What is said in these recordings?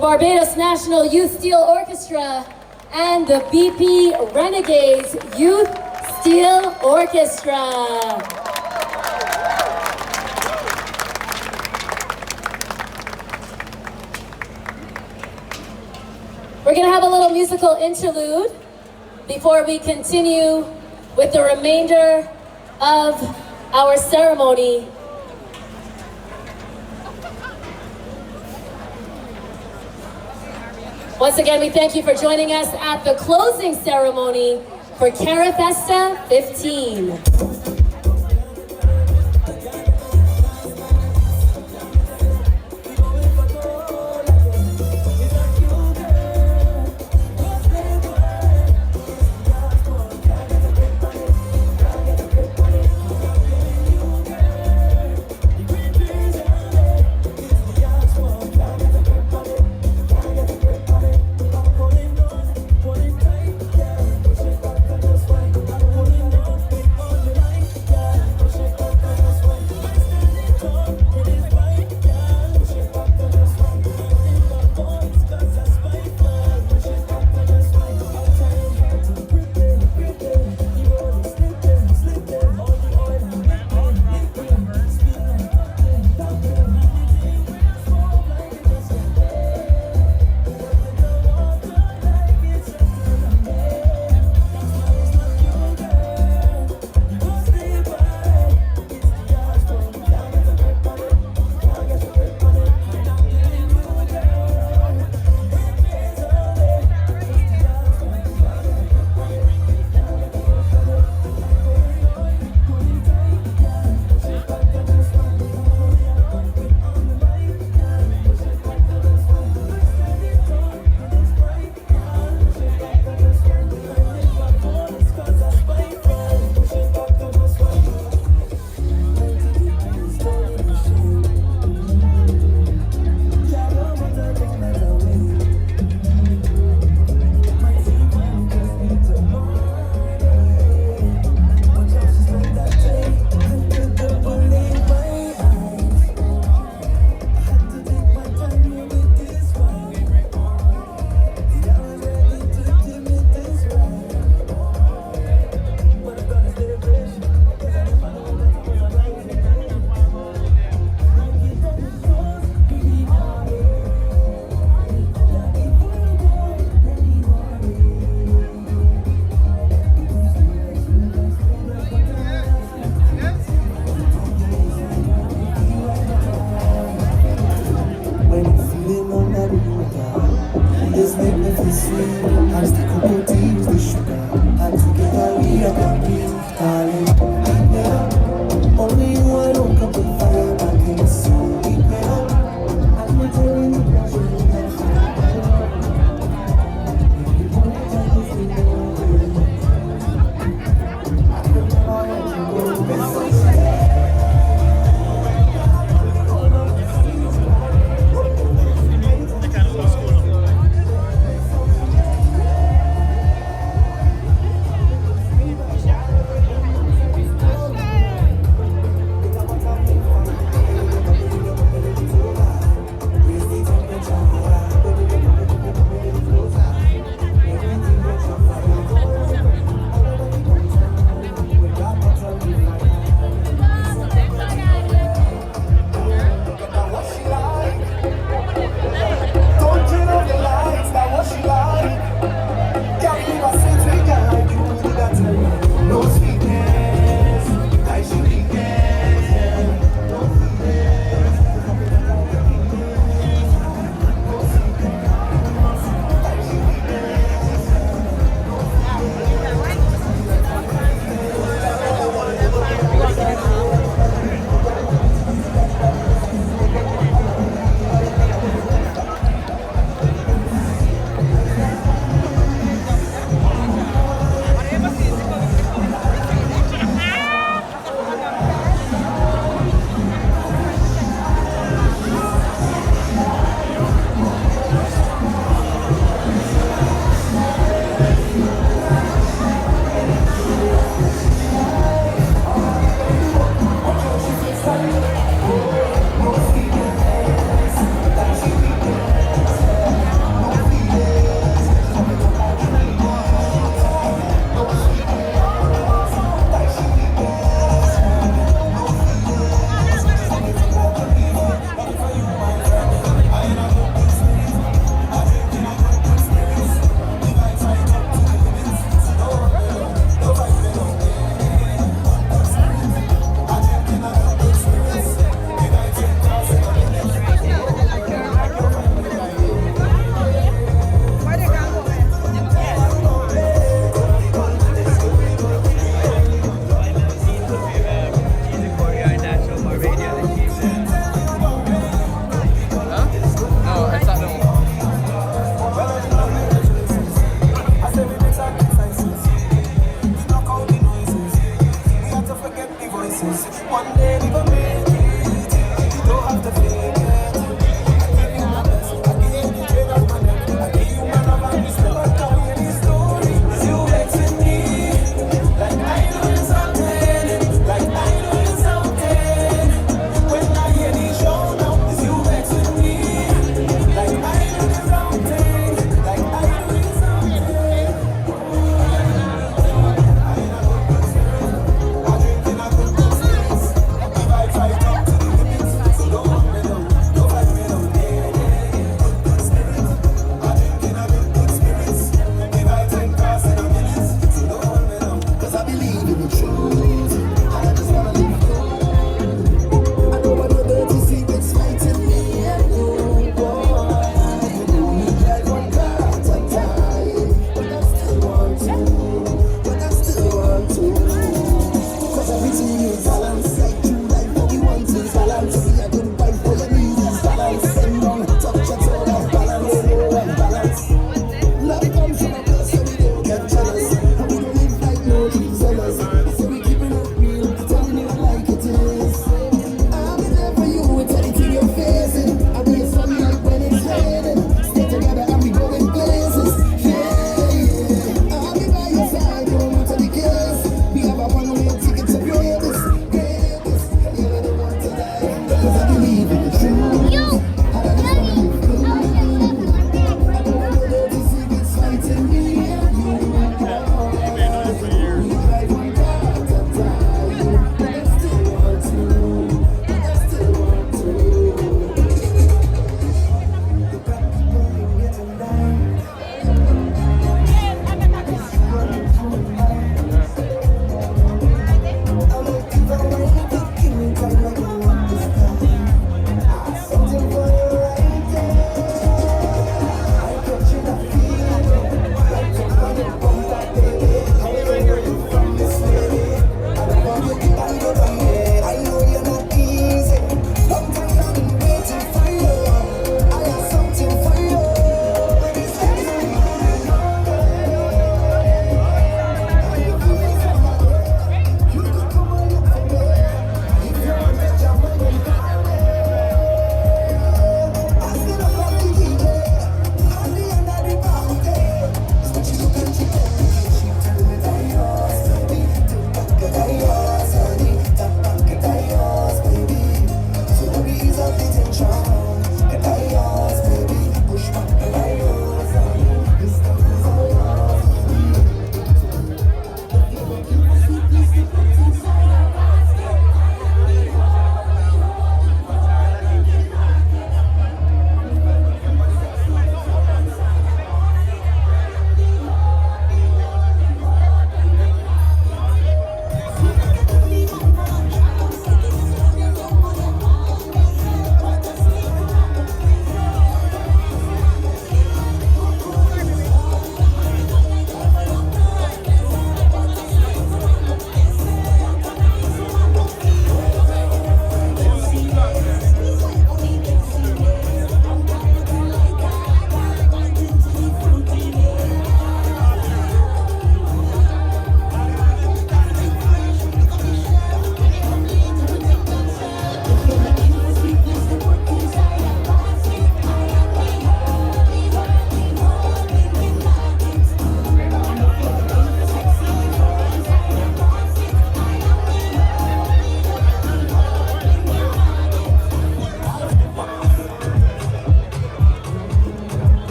Barbados National Youth Steel Orchestra, and the BP Renegades Youth Steel Orchestra. We're going to have a little musical interlude before we continue with the remainder of our ceremony. Once again, we thank you for joining us at the closing ceremony for CARIFESTA 15.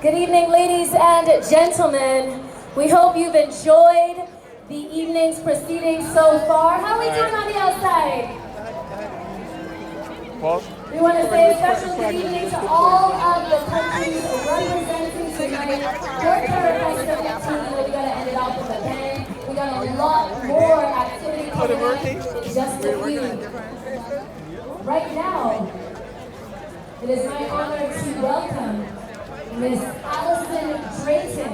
Good evening, ladies and gentlemen. We hope you've enjoyed the evening's proceedings so far. How are we doing on the outside? We want to say a special good evening to all of the countries representing tonight. Your CARIFESTA team, we're going to end it off with a bang. We got a lot more activity coming up in just a few. Right now, it is my honor to welcome Ms. Allison Drayton,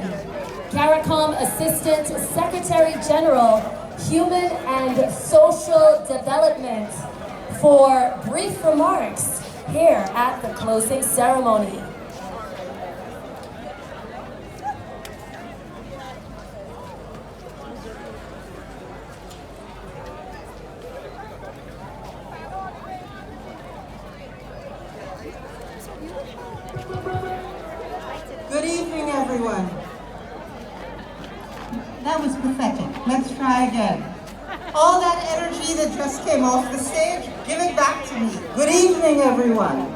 CARICOM Assistant Secretary General, Human and Social Development, for brief remarks here at the closing ceremony. Good evening, everyone. That was pathetic. Let's try again. All that energy that just came off the stage, give it back to me. Good evening, everyone.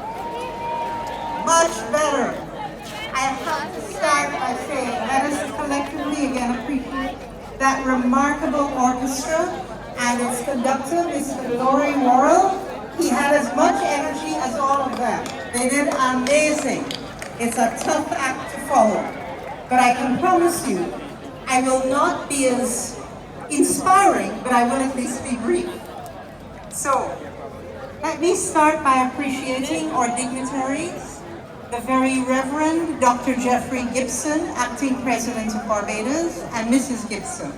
Much better. I have to start by saying, let us collectively again appreciate that remarkable orchestra and its conductor, Mr. Laurie Worrell. He had as much energy as all of them. They did amazing. It's a tough act to follow, but I can promise you, I will not be as inspiring, but I will at least be brief. So, let me start by appreciating our dignitaries, the Very Reverend Dr. Jeffrey Gibson, Acting President of Barbados, and Mrs. Gibson,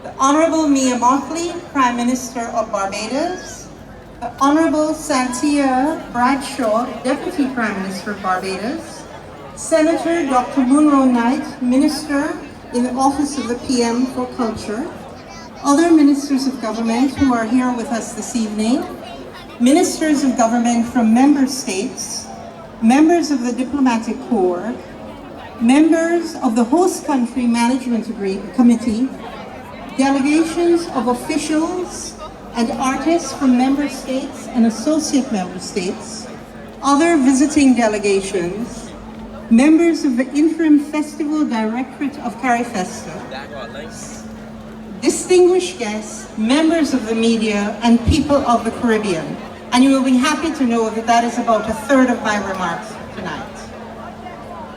the Honorable Mia Mottley, Prime Minister of Barbados, the Honorable Santia Bradshaw, Deputy Prime Minister of Barbados, Senator Dr. Munro Knight, Minister in the Office of the PM for Culture, other Ministers of Government who are here with us this evening, Ministers of Government from Member States, members of the Diplomatic Corps, members of the Host Country Management Committee, delegations of officials and artists from Member States and Associate Member States, other visiting delegations, members of the Interim Festival Directorate of CARIFESTA, distinguished guests, members of the media, and people of the Caribbean. And you will be happy to know that that is about a third of my remarks tonight.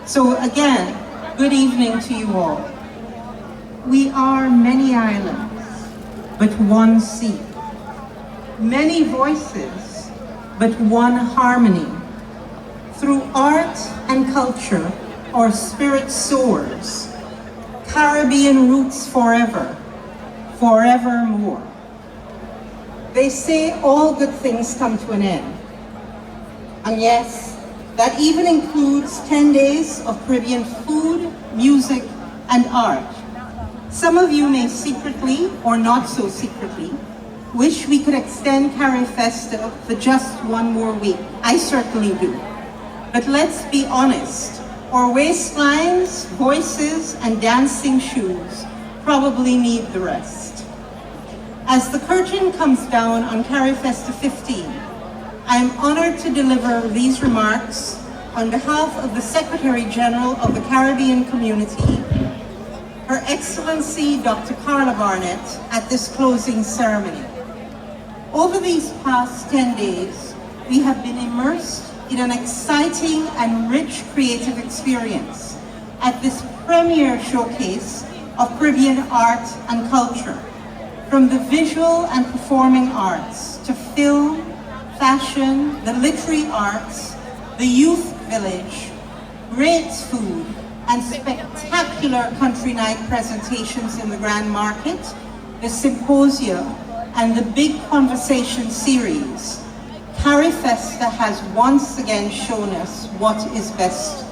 So again, good evening to you all. We are many islands, but one sea. Many voices, but one harmony. Through art and culture, our spirit soars. Caribbean roots forever, forevermore. They say all good things come to an end. And yes, that even includes 10 days of Caribbean food, music, and art. Some of you may secretly, or not so secretly, wish we could extend CARIFESTA for just one more week. I certainly do. But let's be honest, our waistlines, voices, and dancing shoes probably need the rest. As the curtain comes down on CARIFESTA 15, I am honored to deliver these remarks on behalf of the Secretary General of the Caribbean Community, Her Excellency Dr. Carla Barnett, at this closing ceremony. Over these past 10 days, we have been immersed in an exciting and rich creative experience at this premier showcase of Caribbean art and culture, from the visual and performing arts to film, fashion, the literary arts, the youth village, great food, and spectacular country night presentations in the Grand Market, the symposia, and the Big Conversation series. CARIFESTA has once again shown us what is best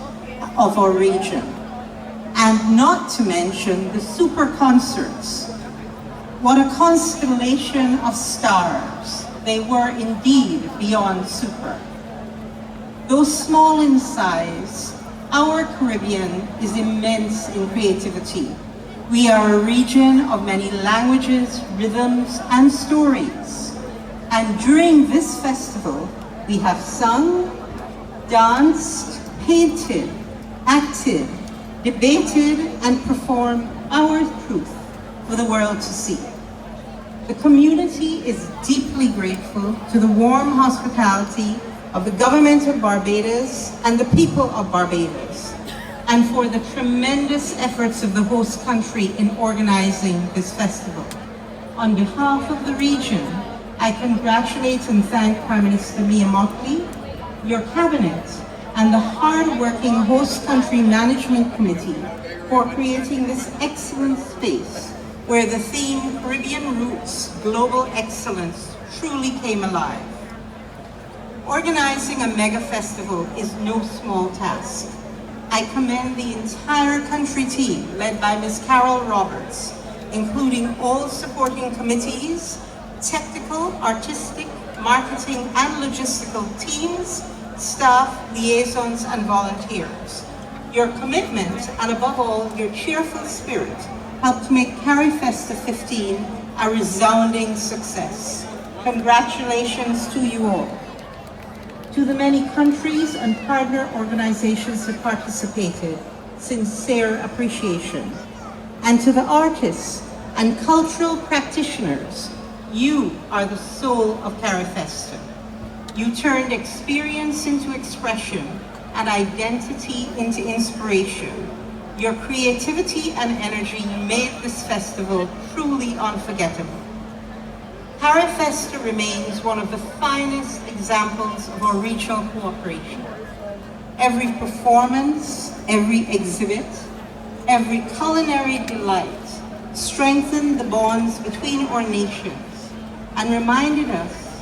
of our region. And not to mention the super concerts. What a constellation of stars. They were indeed beyond super. Though small in size, our Caribbean is immense in creativity. We are a region of many languages, rhythms, and stories. And during this festival, we have sung, danced, painted, acted, debated, and performed our truth for the world to see. The community is deeply grateful to the warm hospitality of the government of Barbados and the people of Barbados, and for the tremendous efforts of the host country in organizing this festival. On behalf of the region, I congratulate and thank Prime Minister Mia Mottley, your cabinet, and the hard-working host country management committee for creating this excellent space where the theme Caribbean Roots, Global Excellence truly came alive. Organizing a mega festival is no small task. I commend the entire country team led by Ms. Carol Roberts, including all supporting committees, technical, artistic, marketing, and logistical teams, staff, liaisons, and volunteers. Your commitment, and above all, your cheerful spirit, helped make CARIFESTA 15 a resounding success. Congratulations to you all. To the many countries and partner organizations that participated, sincere appreciation. And to the artists and cultural practitioners, you are the soul of CARIFESTA. You turned experience into expression and identity into inspiration. Your creativity and energy made this festival truly unforgettable. CARIFESTA remains one of the finest examples of our regional cooperation. Every performance, every exhibit, every culinary delight strengthened the bonds between our nations and reminded us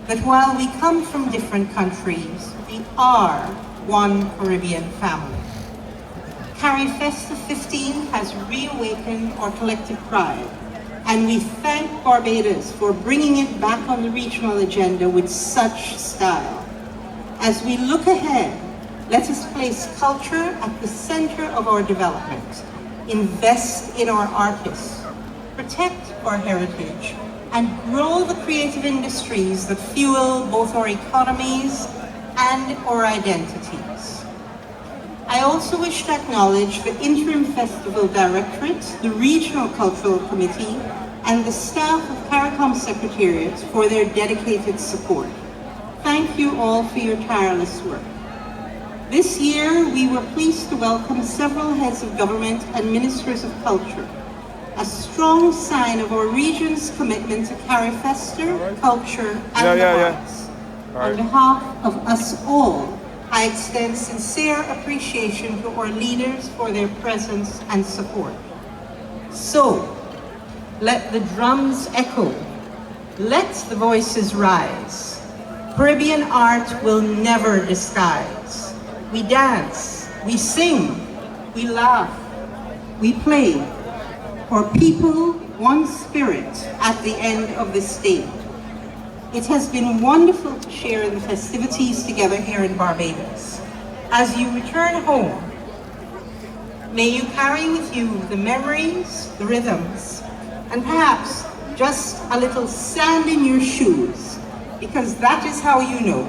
that while we come from different countries, we are one Caribbean family. CARIFESTA 15 has reawakened our collective pride, and we thank Barbados for bringing it back on the regional agenda with such style. As we look ahead, let us place culture at the center of our development, invest in our artists, protect our heritage, and grow the creative industries that fuel both our economies and our identities. I also wish to acknowledge the Interim Festival Directorate, the Regional Cultural Committee, and the staff of CARICOM Secretariat for their dedicated support. Thank you all for your tireless work. This year, we were pleased to welcome several heads of government and ministers of culture, a strong sign of our region's commitment to CARIFESTA, culture, and the arts. On behalf of us all, I extend sincere appreciation to our leaders for their presence and support. So, let the drums echo. Let the voices rise. Caribbean art will never disguise. We dance, we sing, we laugh, we play. For people, one spirit at the end of this day. It has been wonderful to share in the festivities together here in Barbados. As you return home, may you carry with you the memories, the rhythms, and perhaps just a little sand in your shoes because that is how you know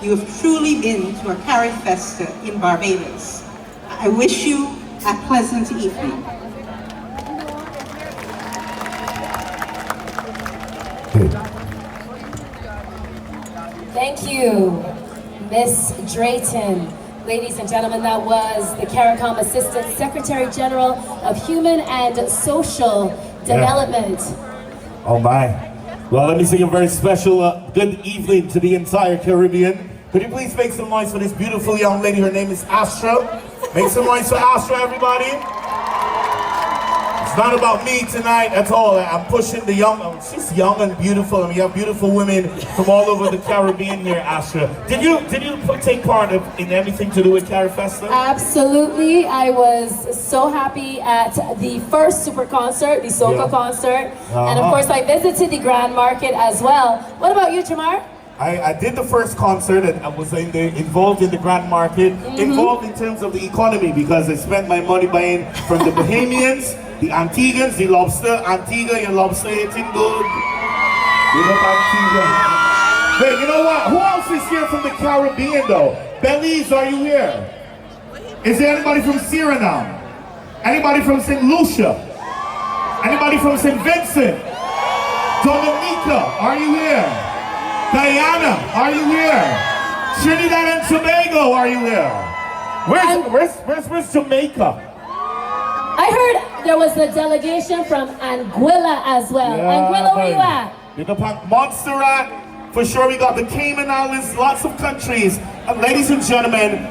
you have truly been to a CARIFESTA in Barbados. I wish you a pleasant evening. Thank you, Miss Drayton. Ladies and gentlemen, that was the CARICOM Assistant Secretary General of Human and Social Development. Oh my. Well, let me sing a very special good evening to the entire Caribbean. Could you please make some noise for this beautiful young lady? Her name is Astra. Make some noise for Astra, everybody. It's not about me tonight at all. I'm pushing the young, she's young and beautiful, and we have beautiful women from all over the Caribbean here, Astra. Did you take part in anything to do with CARIFESTA? Absolutely. I was so happy at the first super concert, the Soca concert. And of course, I visited the Grand Market as well. What about you, Jamar? I did the first concert and I was involved in the Grand Market, involved in terms of the economy because I spent my money buying from the Bahamians, the Antiguans, the lobster, Antigua, your lobster eating good. You know Antigua. Hey, you know what? Who else is here from the Caribbean though? Belize, are you here? Is there anybody from Suriname? Anybody from St. Lucia? Anybody from St. Vincent? Dominica, are you here? Guyana, are you here? Trinidad and Tobago, are you here? Where's Jamaica? I heard there was a delegation from Anguilla as well. Anguilla, where you at? Montserrat, for sure we got the Cayman Islands, lots of countries. And ladies and gentlemen,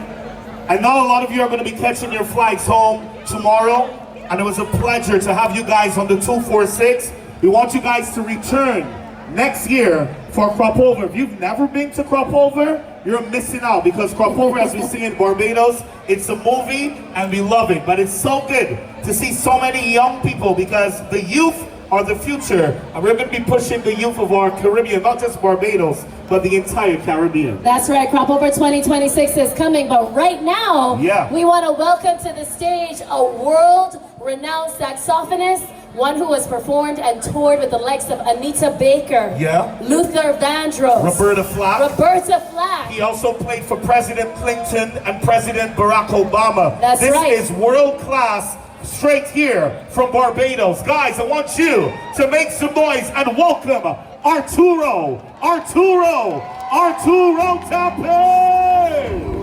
I know a lot of you are going to be catching your flights home tomorrow, and it was a pleasure to have you guys on the 246. We want you guys to return next year for Crop Over. If you've never been to Crop Over, you're missing out because Crop Over, as we sing in Barbados, it's a movie and we love it. But it's so good to see so many young people because the youth are the future, and we're going to be pushing the youth of our Caribbean, not just Barbados, but the entire Caribbean. That's right, Crop Over 2026 is coming, but right now, we want to welcome to the stage a world-renowned saxophonist, one who has performed and toured with the likes of Anita Baker, Luther Vandross, Roberta Flack. He also played for President Clinton and President Barack Obama. That's right. This is world-class, straight here from Barbados. Guys, I want you to make some noise and welcome Arturo Tape!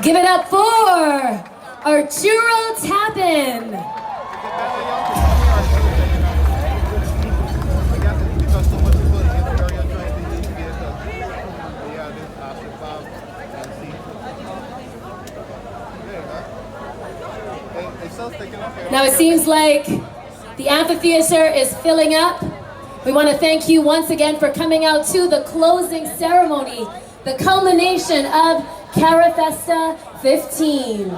Give it up for Arturo Tappan. Now it seems like the amphitheater is filling up. We want to thank you once again for coming out to the closing ceremony, the culmination of CARIFESTA 15.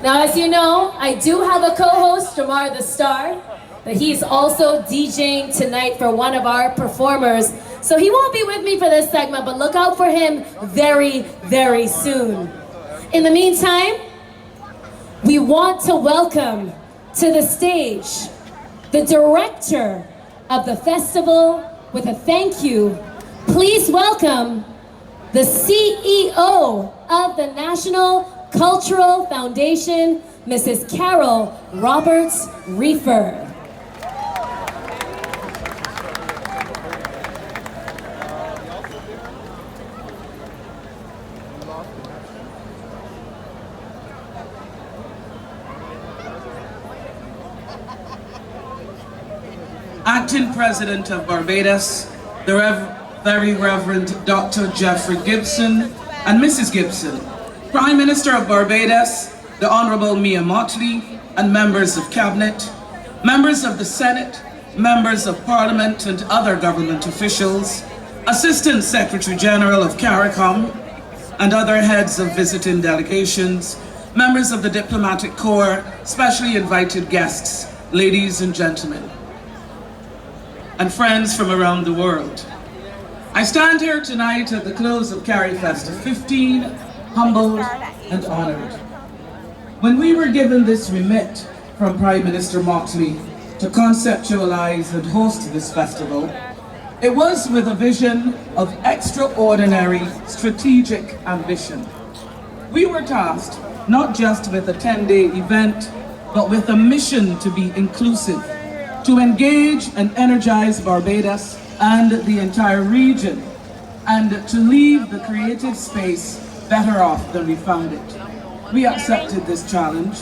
Now, as you know, I do have a co-host, Jamar the Star, but he's also DJing tonight for one of our performers. So he won't be with me for this segment, but look out for him very, very soon. In the meantime, we want to welcome to the stage the director of the festival with a thank you. Please welcome the CEO of the National Cultural Foundation, Mrs. Carol Roberts Reefer. Acting President of Barbados, the Very Reverend Dr. Jeffrey Gibson and Mrs. Gibson, Prime Minister of Barbados, the Honorable Mia Motley, and members of Cabinet, members of the Senate, members of Parliament and other government officials, Assistant Secretary General of CARICOM, and other heads of visiting delegations, members of the Diplomatic Corps, specially invited guests, ladies and gentlemen, and friends from around the world. I stand here tonight at the close of CARIFESTA 15, humbled and honored. When we were given this remit from Prime Minister Motley to conceptualize and host this festival, it was with a vision of extraordinary strategic ambition. We were tasked not just with a 10-day event, but with a mission to be inclusive, to engage and energize Barbados and the entire region, and to leave the creative space better off than we found it. We accepted this challenge,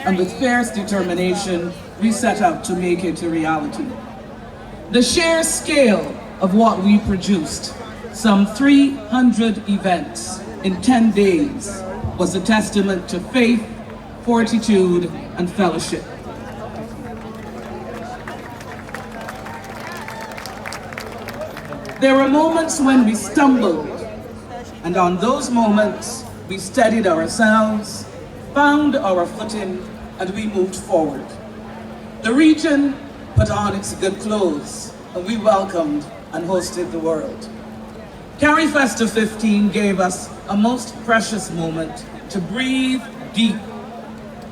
and with fierce determination, we set out to make it a reality. The sheer scale of what we produced, some 300 events in 10 days, was a testament to faith, fortitude, and fellowship. There were moments when we stumbled, and on those moments, we steadied ourselves, found our footing, and we moved forward. The region put on its good clothes, and we welcomed and hosted the world. CARIFESTA 15 gave us a most precious moment to breathe deep.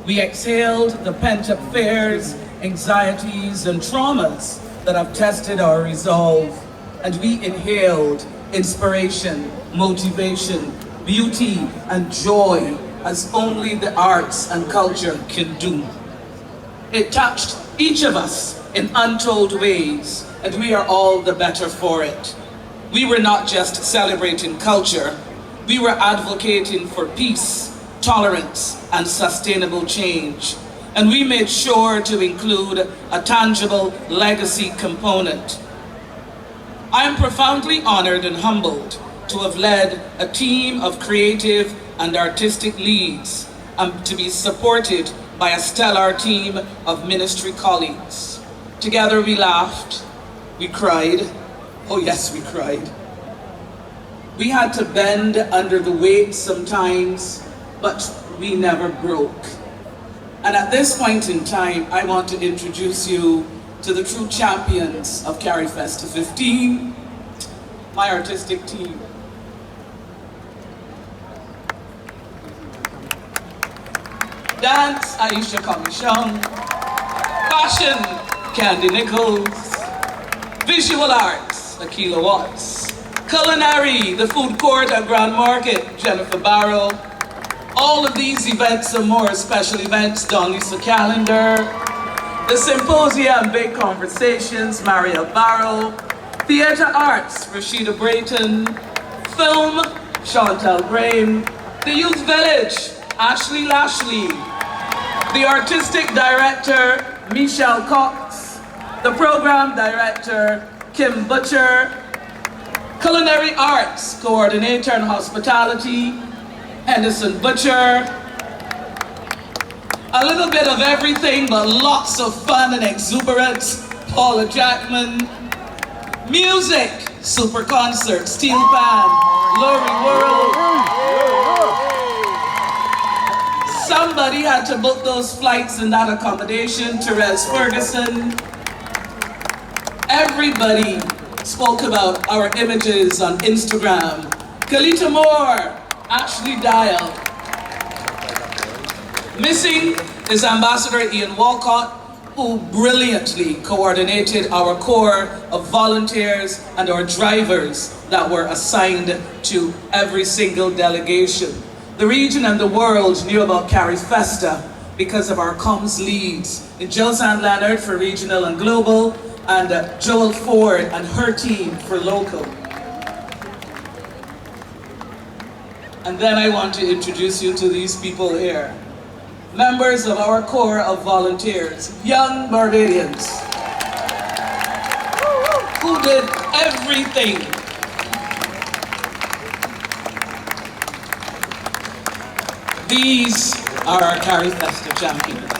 We exhaled the pent-up fears, anxieties, and traumas that have tested our resolve, and we inhaled inspiration, motivation, beauty, and joy as only the arts and culture can do. It touched each of us in untold ways, and we are all the better for it. We were not just celebrating culture, we were advocating for peace, tolerance, and sustainable change. And we made sure to include a tangible legacy component. I am profoundly honored and humbled to have led a team of creative and artistic leads and to be supported by a stellar team of ministry colleagues. Together we laughed, we cried, oh yes, we cried. We had to bend under the weight sometimes, but we never broke. And at this point in time, I want to introduce you to the true champions of CARIFESTA 15, my artistic team. Dance, Aisha Commission. Fashion, Candy Nichols. Visual arts, Akila Watts. Culinary, the food court at Grand Market, Jennifer Barrow. All of these events and more special events, Don Lisa Calendar. The symposia and big conversations, Marielle Barrow. Theatre arts, Rashida Brayton. Film, Chantal Graham. The Youth Village, Ashley Lashley. The Artistic Director, Michelle Cox. The Program Director, Kim Butcher. Culinary Arts Coordinator and Hospitality, Henderson Butcher. A little bit of everything, but lots of fun and exuberance, Paula Jackman. Music, Super Concert, Steel Pan, Lori World. Somebody had to book those flights and that accommodation, Therese Ferguson. Everybody spoke about our images on Instagram. Kalita Moore, Ashley Dial. Missing is Ambassador Ian Walcott, who brilliantly coordinated our corps of volunteers and our drivers that were assigned to every single delegation. The region and the world knew about CARIFESTA because of our comms leads in Josanne Leonard for regional and global, and Joel Ford and her team for local. And then I want to introduce you to these people here. Members of our corps of volunteers, young Barbadians, who did everything. These are our CARIFESTA champions.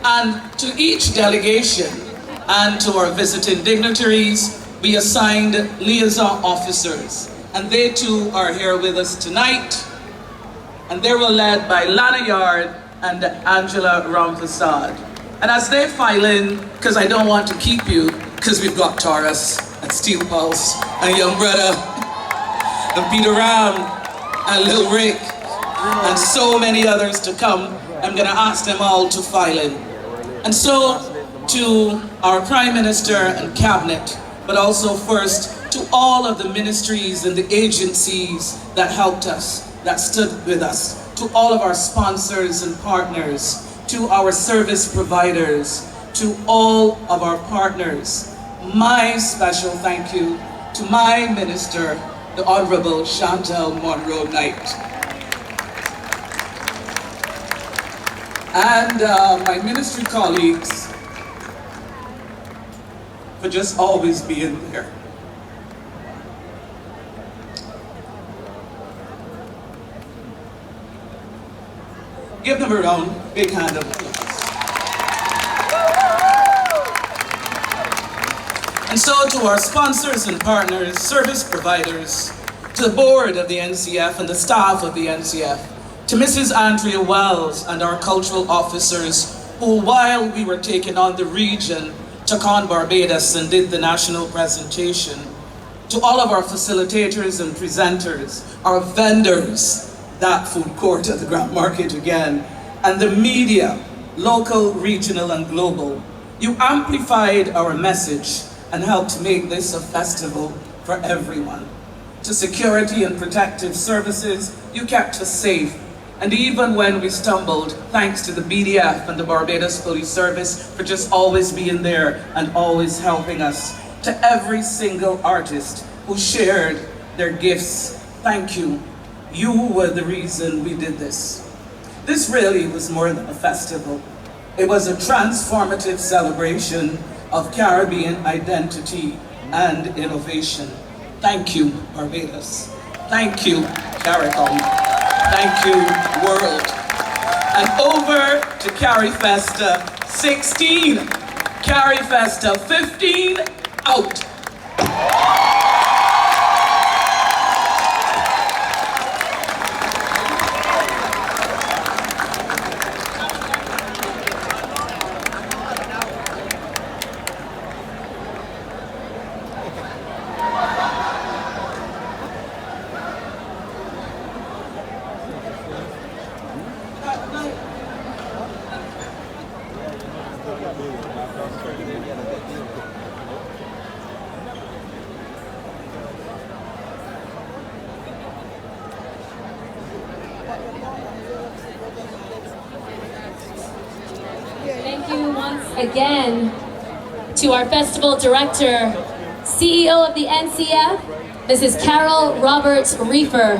And to each delegation and to our visiting dignitaries, we assigned liaison officers. And they too are here with us tonight. And they were led by Lana Yard and Angela Ramprasad. And as they file in, because I don't want to keep you, because we've got Taurus and Steel Pulse and Young Brother and Peter Ram and Lil Rick and so many others to come, I'm gonna ask them all to file in. And so, to our Prime Minister and Cabinet, but also first to all of the ministries and the agencies that helped us, that stood with us, to all of our sponsors and partners, to our service providers, to all of our partners, my special thank you to my minister, the Honorable Chantal Monroe Knight. And my ministry colleagues for just always being there. Give them a round, big hand of applause. And so to our sponsors and partners, service providers, to the board of the NCF and the staff of the NCF, to Mrs. Andrea Wells and our cultural officers who, while we were taking on the region, took on Barbados and did the national presentation, to all of our facilitators and presenters, our vendors, that food court at the Grand Market again, and the media, local, regional, and global. You amplified our message and helped make this a festival for everyone. To security and protective services, you kept us safe. And even when we stumbled, thanks to the BDF and the Barbados Police Service for just always being there and always helping us. To every single artist who shared their gifts, thank you. You were the reason we did this. This really was more than a festival. It was a transformative celebration of Caribbean identity and innovation. Thank you, Barbados. Thank you, CARICOM. Thank you, world. And over to CARIFESTA 16. CARIFESTA 15, out. Thank you once again to our festival director, CEO of the NCF, Mrs. Carol Roberts Reefer.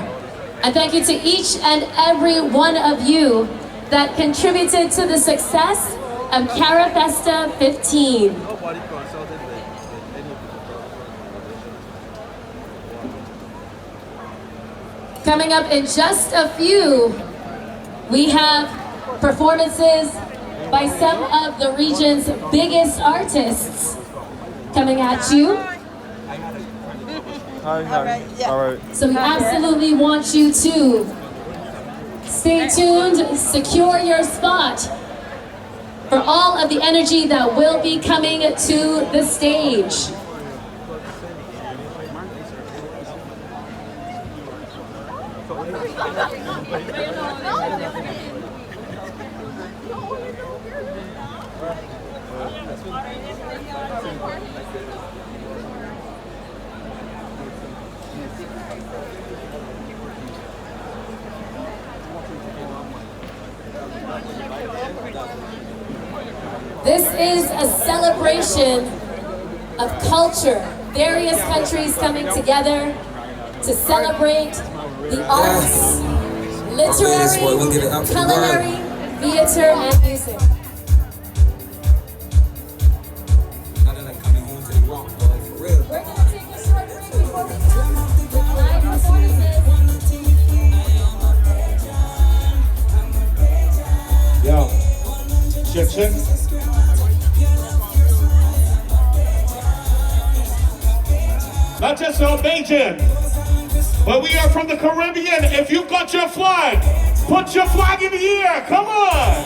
And thank you to each and every one of you that contributed to the success of CARIFESTA 15. Coming up in just a few, we have performances by some of the region's biggest artists coming at you. All right. So we absolutely want you to stay tuned, secure your spot for all of the energy that will be coming to the stage. This is a celebration of culture. Various countries coming together to celebrate the arts, literary, culinary, theater, and music. We're going to take a short break before we come with live performances. Yo, check. Not just from Beijing, but we are from the Caribbean. If you've got your flag, put your flag in the air. Come on.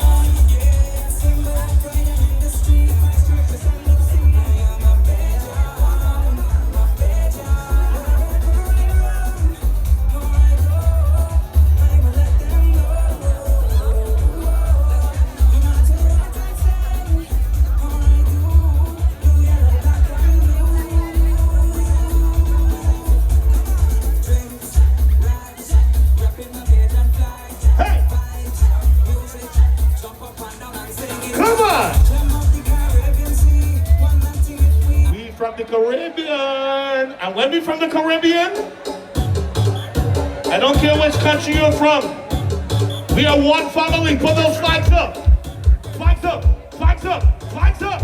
From the Caribbean, and when we from the Caribbean, I don't care which country you're from, we are one family. Put those flags up, flags up, flags up, flags up.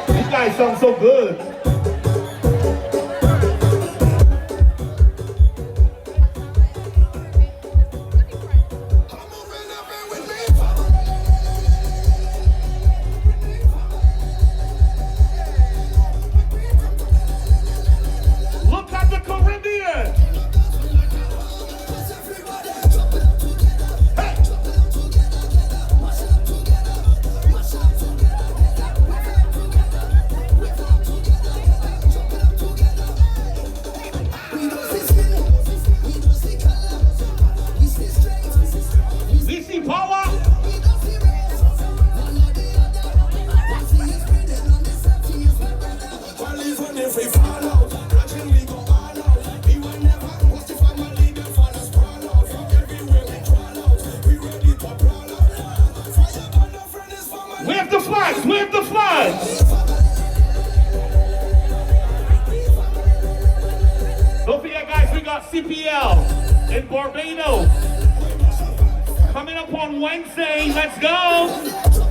These guys sound so good. Wave the flags, wave the flags. Don't forget guys, we got CPL in Barbados coming up on Wednesday. Let's go.